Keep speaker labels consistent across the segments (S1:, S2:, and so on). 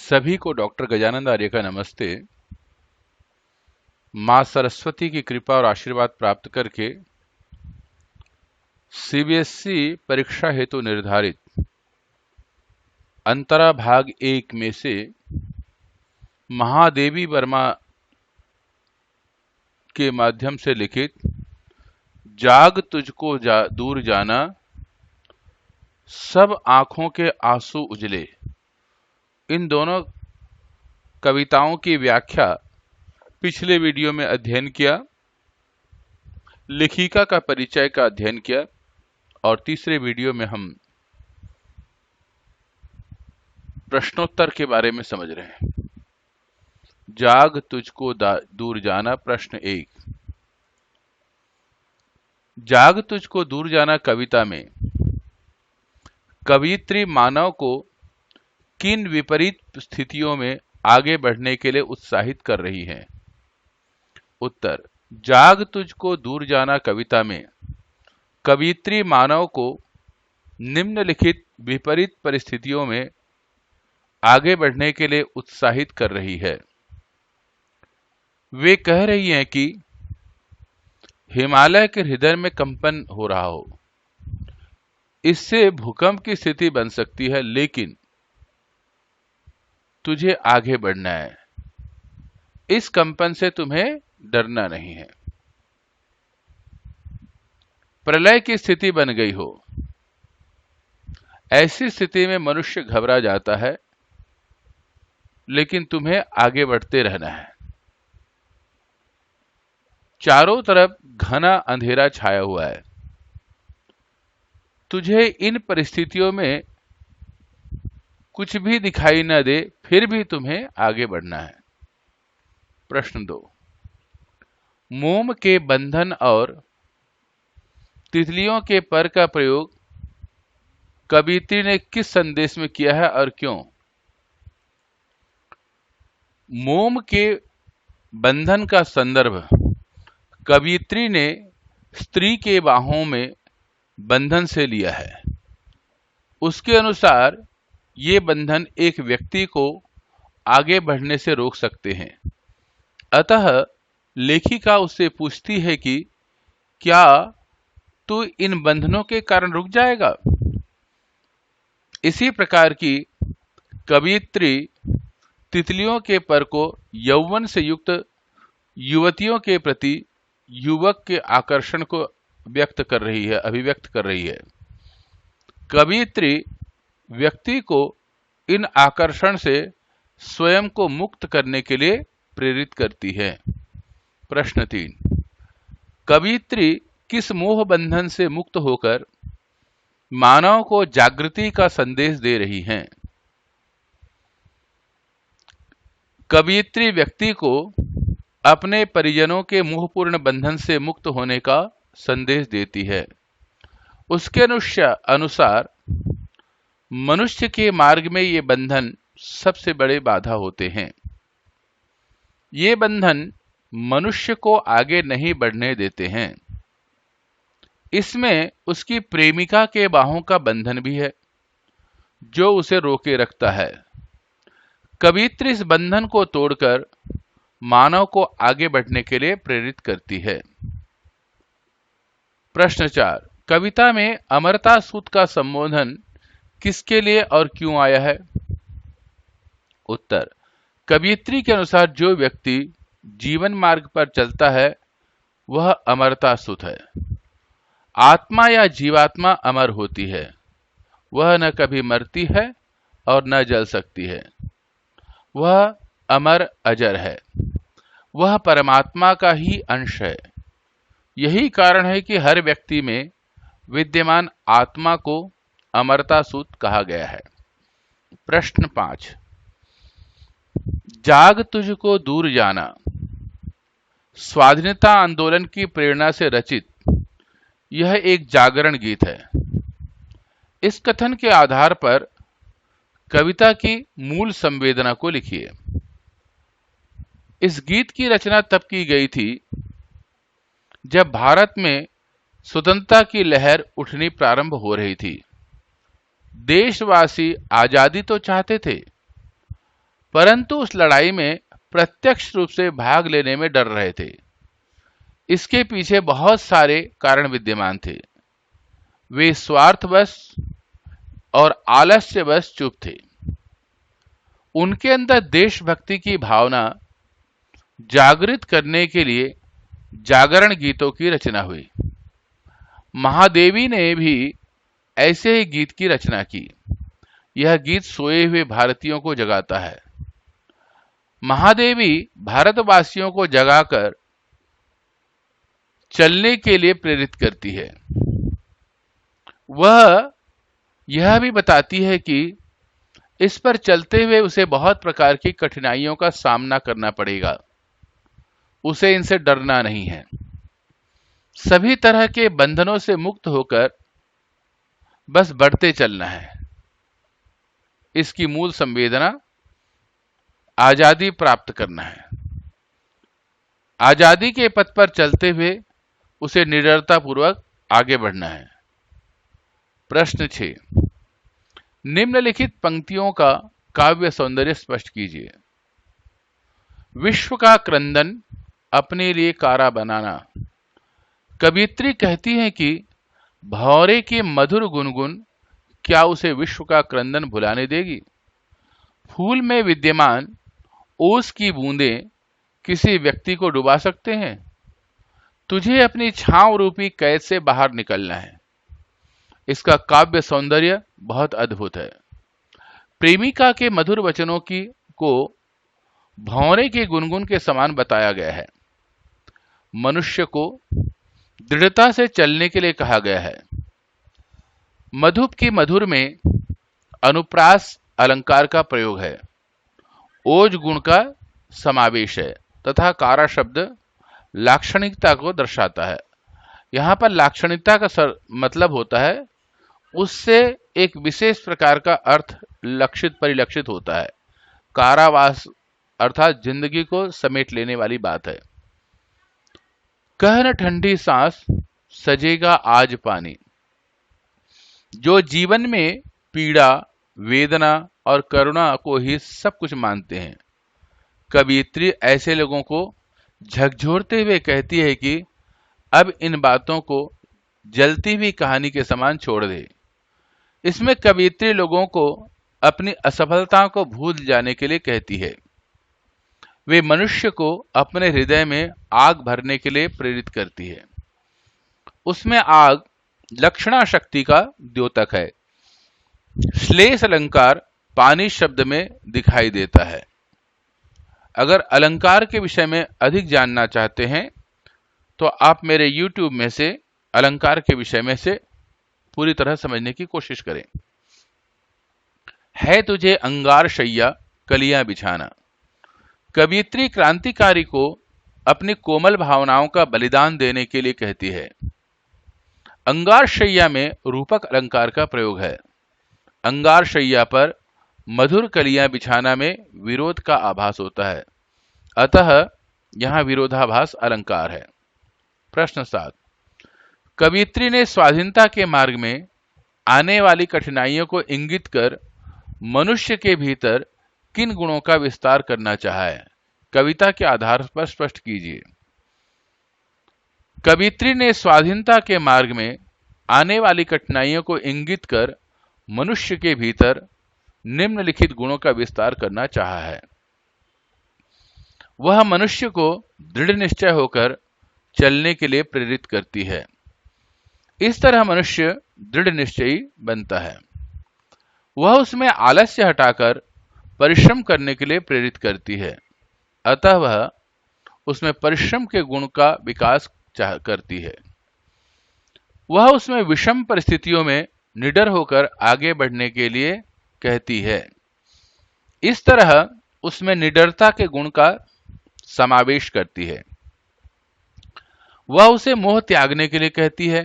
S1: सभी को डॉक्टर गजानंद आर्य का नमस्ते। माँ सरस्वती की कृपा और आशीर्वाद प्राप्त करके सीबीएसई परीक्षा हेतु निर्धारित अंतरा भाग 1 में से महादेवी वर्मा के माध्यम से लिखित जाग तुझको दूर जाना, सब आंखों के आंसू उजले, इन दोनों कविताओं की व्याख्या पिछले वीडियो में अध्ययन किया, लेखिका का परिचय का अध्ययन किया और तीसरे वीडियो में हम प्रश्नोत्तर के बारे में समझ रहे हैं। जाग तुझको दूर जाना, प्रश्न 1। जाग तुझको दूर जाना कविता में कवयित्री मानव को किन विपरीत स्थितियों में आगे बढ़ने के लिए उत्साहित कर रही हैं? उत्तर, जाग तुझको दूर जाना कविता में कवयित्री मानव को निम्नलिखित विपरीत परिस्थितियों में आगे बढ़ने के लिए उत्साहित कर रही है। वे कह रही हैं कि हिमालय के हृदय में कंपन हो रहा हो, इससे भूकंप की स्थिति बन सकती है, लेकिन तुझे आगे बढ़ना है। इस कंपन से तुम्हें डरना नहीं है। प्रलय की स्थिति बन गई हो, ऐसी स्थिति में मनुष्य घबरा जाता है, लेकिन तुम्हें आगे बढ़ते रहना है। चारों तरफ घना अंधेरा छाया हुआ है, तुझे इन परिस्थितियों में कुछ भी दिखाई न दे, फिर भी तुम्हें आगे बढ़ना है। प्रश्न 2। मोम के बंधन और तितलियों के पर का प्रयोग कवयित्री ने किस संदेश में किया है और क्यों? मोम के बंधन का संदर्भ कवयित्री ने स्त्री के बाहों में बंधन से लिया है। उसके अनुसार ये बंधन एक व्यक्ति को आगे बढ़ने से रोक सकते हैं। अतः लेखिका उससे पूछती है कि क्या तू इन बंधनों के कारण रुक जाएगा? इसी प्रकार की कवयित्री तितलियों के पर को यौवन से युक्त युवतियों के प्रति युवक के आकर्षण को अभिव्यक्त कर रही है। कवयित्री व्यक्ति को इन आकर्षण से स्वयं को मुक्त करने के लिए प्रेरित करती है। प्रश्न 3। कवयित्री किस मोह बंधन से मुक्त होकर मानव को जागृति का संदेश दे रही हैं? कवयित्री व्यक्ति को अपने परिजनों के मोहपूर्ण बंधन से मुक्त होने का संदेश देती है। उसके अनुसार मनुष्य के मार्ग में ये बंधन सबसे बड़े बाधा होते हैं। ये बंधन मनुष्य को आगे नहीं बढ़ने देते हैं। इसमें उसकी प्रेमिका के बाहों का बंधन भी है, जो उसे रोके रखता है। कवयित्री इस बंधन को तोड़कर मानव को आगे बढ़ने के लिए प्रेरित करती है। प्रश्न 4। कविता में अमरता सूत का संबोधन किसके लिए और क्यों आया है? उत्तर, कवयित्री के अनुसार जो व्यक्ति जीवन मार्ग पर चलता है वह अमरता सूत है। आत्मा या जीवात्मा अमर होती है, वह न कभी मरती है और न जल सकती है। वह अमर अजर है, वह परमात्मा का ही अंश है। यही कारण है कि हर व्यक्ति में विद्यमान आत्मा को अमरता सूत कहा गया है। प्रश्न 5। जाग तुझको दूर जाना स्वाधीनता आंदोलन की प्रेरणा से रचित यह एक जागरण गीत है। इस कथन के आधार पर कविता की मूल संवेदना को लिखिए। इस गीत की रचना तब की गई थी जब भारत में स्वतंत्रता की लहर उठनी प्रारंभ हो रही थी। देशवासी आजादी तो चाहते थे, परंतु उस लड़ाई में प्रत्यक्ष रूप से भाग लेने में डर रहे थे। इसके पीछे बहुत सारे कारण विद्यमान थे। वे स्वार्थवश और आलस्यवश चुप थे। उनके अंदर देशभक्ति की भावना जागृत करने के लिए जागरण गीतों की रचना हुई। महादेवी ने भी ऐसे ही गीत की रचना की। यह गीत सोए हुए भारतीयों को जगाता है। महादेवी भारतवासियों को जगाकर चलने के लिए प्रेरित करती है। वह यह भी बताती है कि इस पर चलते हुए उसे बहुत प्रकार की कठिनाइयों का सामना करना पड़ेगा। उसे इनसे डरना नहीं है। सभी तरह के बंधनों से मुक्त होकर बस बढ़ते चलना है। इसकी मूल संवेदना आजादी प्राप्त करना है। आजादी के पथ पर चलते हुए उसे निडरता पूर्वक आगे बढ़ना है। प्रश्न 6। निम्नलिखित पंक्तियों का काव्य सौंदर्य स्पष्ट कीजिए। विश्व का क्रंदन अपने लिए कारा बनाना। कवियत्री कहती हैं कि भौरे के मधुर गुनगुन क्या उसे विश्व का क्रंदन भुलाने देगी। फूल में विद्यमान ओस की बूंदें किसी व्यक्ति को डुबा सकते हैं। तुझे अपनी छांव रूपी कैद से बाहर निकलना है। इसका काव्य सौंदर्य बहुत अद्भुत है। प्रेमिका के मधुर वचनों को भौरे के गुनगुन के समान बताया गया है। मनुष्य को दृढ़ता से चलने के लिए कहा गया है। मधुप की मधुर में अनुप्रास अलंकार का प्रयोग है। ओज गुण का समावेश है तथा कारा शब्द लाक्षणिकता को दर्शाता है। यहाँ पर लाक्षणिकता का मतलब होता है उससे एक विशेष प्रकार का अर्थ परिलक्षित होता है। कारावास अर्थात जिंदगी को समेट लेने वाली बात है। कह न ठंडी सांस सजेगा आज पानी। जो जीवन में पीड़ा, वेदना और करुणा को ही सब कुछ मानते हैं। कवियत्री ऐसे लोगों को झकझोरते हुए कहती है कि अब इन बातों को जलती हुई कहानी के समान छोड़ दे। इसमें कवियत्री लोगों को अपनी असफलताओं को भूल जाने के लिए कहती है। वे मनुष्य को अपने हृदय में आग भरने के लिए प्रेरित करती है। उसमें आग लक्षणा शक्ति का द्योतक है। श्लेष अलंकार पानी शब्द में दिखाई देता है। अगर अलंकार के विषय में अधिक जानना चाहते हैं तो आप मेरे YouTube में से अलंकार के विषय में से पूरी तरह समझने की कोशिश करें। है तुझे अंगार शैया कलियां बिछाना। कवियत्री क्रांतिकारी को अपनी कोमल भावनाओं का बलिदान देने के लिए कहती है। अंगार शैया में रूपक अलंकार का प्रयोग है। अंगार शैया पर मधुर कलियां बिछाना में विरोध का आभास होता है, अतः यहां विरोधाभास अलंकार है। प्रश्न 7। कवियत्री ने स्वाधीनता के मार्ग में आने वाली कठिनाइयों को इंगित कर मनुष्य के भीतर किन गुणों का विस्तार करना चाहा है, कविता के आधार पर स्पष्ट कीजिए। कवियत्री ने स्वाधीनता के मार्ग में आने वाली कठिनाइयों को इंगित कर मनुष्य के भीतर निम्नलिखित गुणों का विस्तार करना चाहा है। वह मनुष्य को दृढ़ निश्चय होकर चलने के लिए प्रेरित करती है। इस तरह मनुष्य दृढ़ निश्चयी बनता है। वह उसमें आलस्य हटाकर परिश्रम करने के लिए प्रेरित करती है, अतः वह उसमें परिश्रम के गुण का विकास करती है। वह उसमें विषम परिस्थितियों में निडर होकर आगे बढ़ने के लिए कहती है। इस तरह उसमें निडरता के गुण का समावेश करती है। वह उसे मोह त्यागने के लिए कहती है।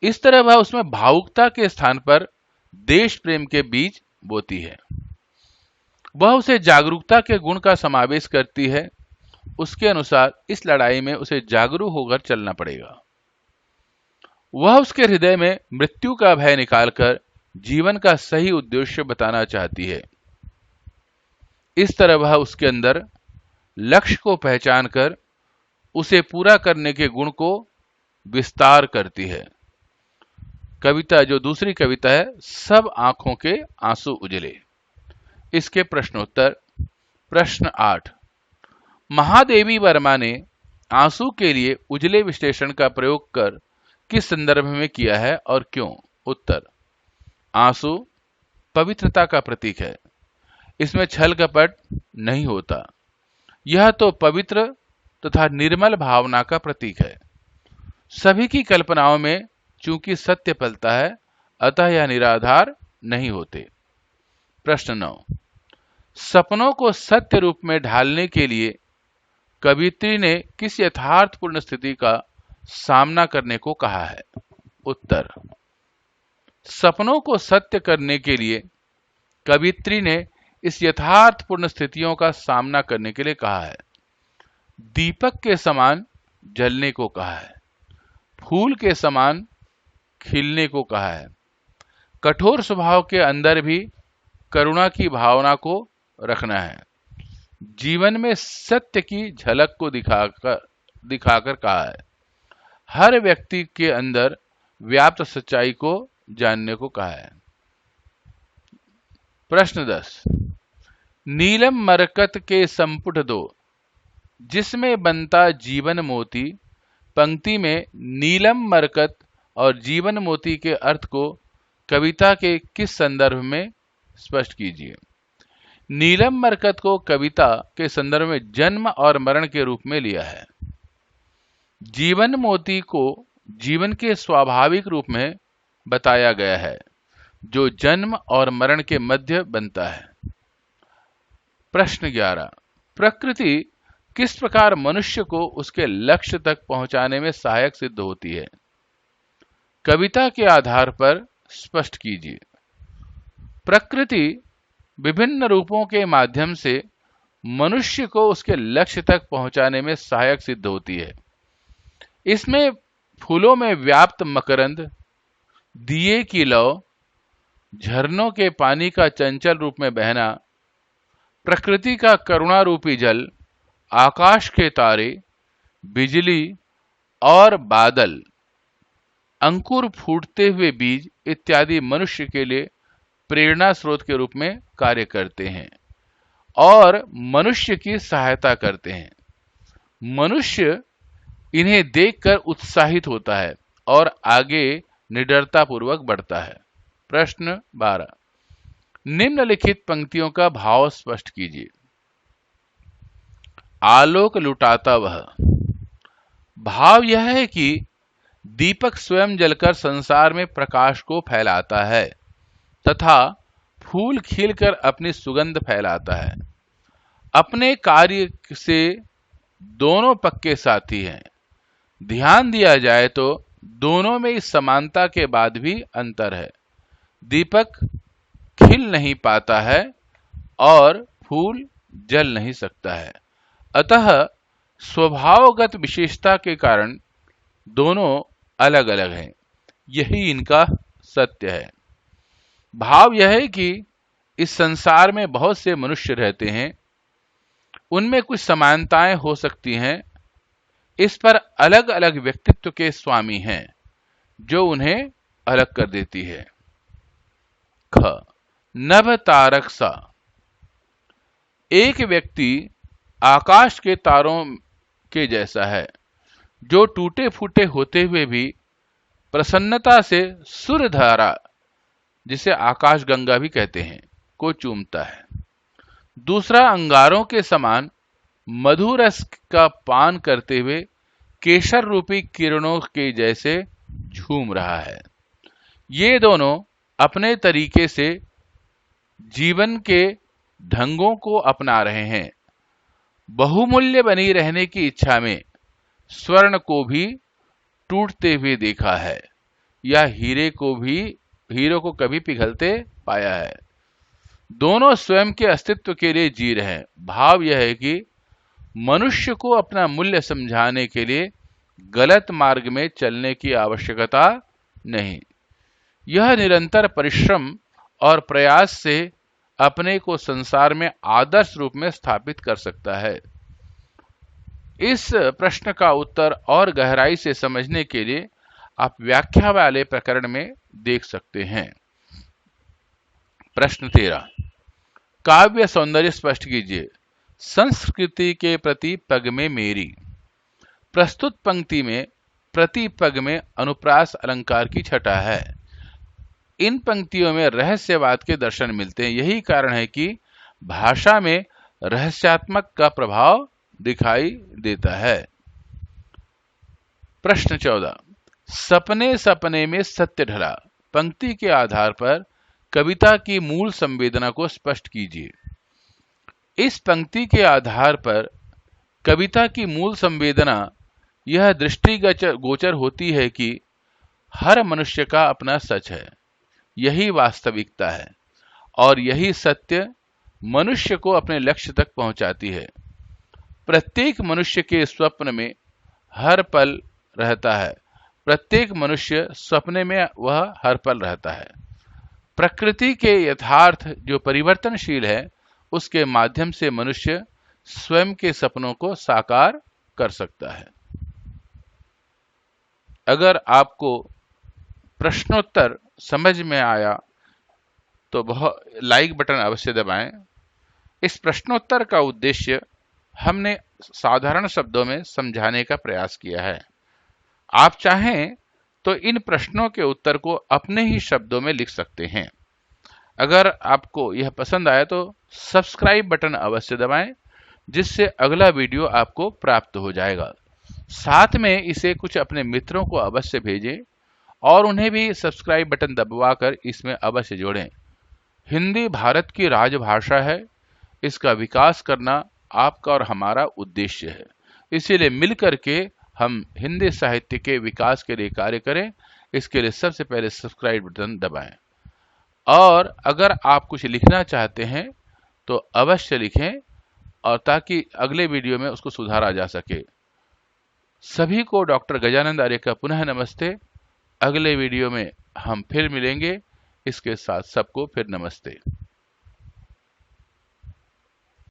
S1: इस तरह वह उसमें भावुकता के स्थान पर देश प्रेम के बीज बोती है। वह उसे जागरूकता के गुण का समावेश करती है। उसके अनुसार इस लड़ाई में उसे जागरूक होकर चलना पड़ेगा। वह उसके हृदय में मृत्यु का भय निकालकर जीवन का सही उद्देश्य बताना चाहती है। इस तरह वह उसके अंदर लक्ष्य को पहचान कर उसे पूरा करने के गुण को विस्तार करती है। कविता, जो दूसरी कविता है, सब आंखों के आंसू उजले। इसके प्रश्नोत्तर। प्रश्न 8, महादेवी वर्मा ने आंसू के लिए उजले विश्लेषण का प्रयोग कर किस संदर्भ में किया है और क्यों? उत्तर, आंसू पवित्रता का प्रतीक है। इसमें छल कपट नहीं होता। यह तो पवित्र तथा निर्मल भावना का प्रतीक है। सभी की कल्पनाओं में चूंकि सत्य पलता है, अतः यह निराधार नहीं होते। प्रश्न 9, सपनों को सत्य रूप में ढालने के लिए कवियत्री ने किस यथार्थपूर्ण स्थिति का सामना करने को कहा है? उत्तर, सपनों को सत्य करने के लिए कवियत्री ने इस यथार्थपूर्ण स्थितियों का सामना करने के लिए कहा है। दीपक के समान जलने को कहा है, फूल के समान खिलने को कहा है, कठोर स्वभाव के अंदर भी करुणा की भावना को रखना है, जीवन में सत्य की झलक को दिखाकर कहा है, हर व्यक्ति के अंदर व्याप्त सच्चाई को जानने को कहा है। प्रश्न 10, नीलम मरकत के संपुट 2 जिसमें बनता जीवन मोती, पंक्ति में नीलम मरकत और जीवन मोती के अर्थ को कविता के किस संदर्भ में स्पष्ट कीजिए? नीलम मरकत को कविता के संदर्भ में जन्म और मरण के रूप में लिया है। जीवन मोती को जीवन के स्वाभाविक रूप में बताया गया है, जो जन्म और मरण के मध्य बनता है। प्रश्न 11, प्रकृति किस प्रकार मनुष्य को उसके लक्ष्य तक पहुंचाने में सहायक सिद्ध होती है? कविता के आधार पर स्पष्ट कीजिए। प्रकृति विभिन्न रूपों के माध्यम से मनुष्य को उसके लक्ष्य तक पहुंचाने में सहायक सिद्ध होती है। इसमें फूलों में व्याप्त मकरंद, दिए की लौ, झरनों के पानी का चंचल रूप में बहना, प्रकृति का करुणा रूपी जल, आकाश के तारे, बिजली और बादल, अंकुर फूटते हुए बीज इत्यादि मनुष्य के लिए प्रेरणा स्रोत के रूप में कार्य करते हैं और मनुष्य की सहायता करते हैं। मनुष्य इन्हें देखकर उत्साहित होता है और आगे निडरता पूर्वक बढ़ता है। प्रश्न 12, निम्नलिखित पंक्तियों का भाव स्पष्ट कीजिए। आलोक लुटाता वह। भाव यह है कि दीपक स्वयं जलकर संसार में प्रकाश को फैलाता है तथा फूल खिलकर अपनी सुगंध फैलाता है। अपने कार्य से दोनों पक्के साथी हैं। ध्यान दिया जाए तो दोनों में इस समानता के बाद भी अंतर है। दीपक खिल नहीं पाता है और फूल जल नहीं सकता है। अतः स्वभावगत विशेषता के कारण दोनों अलग अलग हैं। यही इनका सत्य है। भाव यह है कि इस संसार में बहुत से मनुष्य रहते हैं, उनमें कुछ समानताएं हो सकती हैं, इस पर अलग अलग व्यक्तित्व के स्वामी हैं जो उन्हें अलग कर देती है। ख, नभ तारक सा। एक व्यक्ति आकाश के तारों के जैसा है जो टूटे फूटे होते हुए भी प्रसन्नता से सुरधारा, जिसे आकाश गंगा भी कहते हैं, को चूमता है। दूसरा अंगारों के समान मधुरस का पान करते हुए केसर रूपी किरणों के जैसे झूम रहा है। ये दोनों अपने तरीके से जीवन के ढंगों को अपना रहे हैं। बहुमूल्य बनी रहने की इच्छा में स्वर्ण को भी टूटते हुए देखा है या हीरे को कभी पिघलते पाया है। दोनों स्वयं के अस्तित्व के लिए जी रहे हैं। भाव यह है कि मनुष्य को अपना मूल्य समझाने के लिए गलत मार्ग में चलने की आवश्यकता नहीं। यह निरंतर परिश्रम और प्रयास से अपने को संसार में आदर्श रूप में स्थापित कर सकता है? इस प्रश्न का उत्तर और गहराई से समझने के लिए आप व्याख्या वाले प्रकरण में देख सकते हैं। प्रश्न 13, काव्य सौंदर्य स्पष्ट कीजिए। संस्कृति के प्रति पग में मेरी। प्रस्तुत पंक्ति में प्रति पग में अनुप्रास अलंकार की छटा है। इन पंक्तियों में रहस्यवाद के दर्शन मिलते हैं। यही कारण है कि भाषा में रहस्यात्मक का प्रभाव दिखाई देता है। प्रश्न 14, सपने सपने में सत्य ढला। पंक्ति के आधार पर कविता की मूल संवेदना को स्पष्ट कीजिए। इस पंक्ति के आधार पर कविता की मूल संवेदना यह दृष्टिगोचर होती है कि हर मनुष्य का अपना सच है, यही वास्तविकता है और यही सत्य मनुष्य को अपने लक्ष्य तक पहुंचाती है। प्रत्येक मनुष्य के स्वप्न में हर पल रहता है, प्रत्येक मनुष्य सपने में वह हर पल रहता है। प्रकृति के यथार्थ जो परिवर्तनशील है, उसके माध्यम से मनुष्य स्वयं के सपनों को साकार कर सकता है। अगर आपको प्रश्नोत्तर समझ में आया तो लाइक बटन अवश्य दबाएं। इस प्रश्नोत्तर का उद्देश्य हमने साधारण शब्दों में समझाने का प्रयास किया है। आप चाहें तो इन प्रश्नों के उत्तर को अपने ही शब्दों में लिख सकते हैं। अगर आपको यह पसंद आया तो सब्सक्राइब बटन अवश्य दबाएं, जिससे अगला वीडियो आपको प्राप्त हो जाएगा। साथ में इसे कुछ अपने मित्रों को अवश्य भेजें और उन्हें भी सब्सक्राइब बटन दबाकर इसमें अवश्य जोड़ें। हिंदी भारत की राजभाषा है, इसका विकास करना आपका और हमारा उद्देश्य है। इसीलिए मिलकर के हम हिंदी साहित्य के विकास के लिए कार्य करें। इसके लिए सबसे पहले सब्सक्राइब बटन दबाएं और अगर आप कुछ लिखना चाहते हैं तो अवश्य लिखें, और ताकि अगले वीडियो में उसको सुधारा जा सके। सभी को डॉक्टर गजानंद आर्य का पुनः नमस्ते। अगले वीडियो में हम फिर मिलेंगे। इसके साथ सबको फिर नमस्ते।